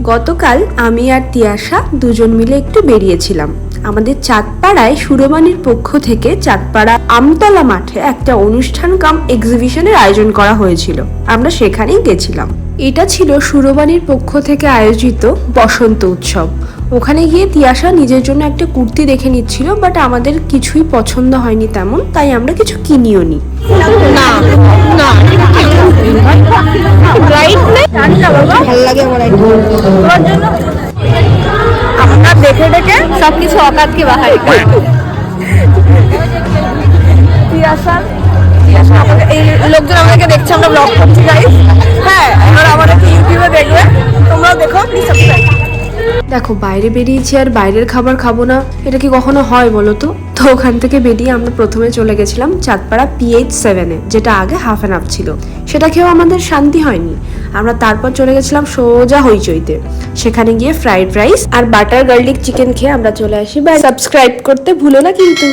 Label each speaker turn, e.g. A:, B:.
A: গতকাল আমি আর তিয়াশা দুজন মিলে একটু বেরিয়েছিলাম। আমাদের চাঁদপাড়ায় সুরবাণীর পক্ষ থেকে চাঁদপাড়া আমতলা মাঠে একটা অনুষ্ঠান কাম এক্সিবিশনের আয়োজন করা হয়েছিল, আমরা সেখানেই গেছিলাম। এটা ছিল সুরবাণীর পক্ষ থেকে আয়োজিত বসন্ত উৎসব। ওখানে গিয়ে তিয়াশা নিজের জন্য একটা কুর্তি দেখে নিচ্ছিল, বাট আমাদের কিছুই পছন্দ হয়নি তেমন, তাই আমরা কিছু কিনিও নি।
B: আমরা দেখে দেখে সবকিছু অকাতকে বাহারি করি। এই লোকজন আমাদেরকে দেখছে, আমরা ব্লগ করছি গাইস। হ্যাঁ, এবার আমাদেরকে ইউটিউবে দেখবে, তোমরাও দেখো, প্লিজ সাবস্ক্রাইব।
A: দেখো, বাইরে বেরিয়েছি আর বাইরের খাবার খাবো না, এটা কি কখনো হয় বলো তো? তো ওখান থেকে বেরিয়ে আমরা প্রথমে চলে গেছিলাম চাঁদপাড়া PH7-এ, যেটা আগে হাফ অ্যান আপ ছিল। সেটা খেয়েও আমাদের শান্তি হয়নি। আমরা তারপর চলে গেছিলাম সোজা হইচইতে। সেখানে গিয়ে ফ্রাইড রাইস আর বাটার গার্লিক চিকেন খেয়ে আমরা চলে আসি। বাই, সাবস্ক্রাইব করতে ভুলো না কিন্তু।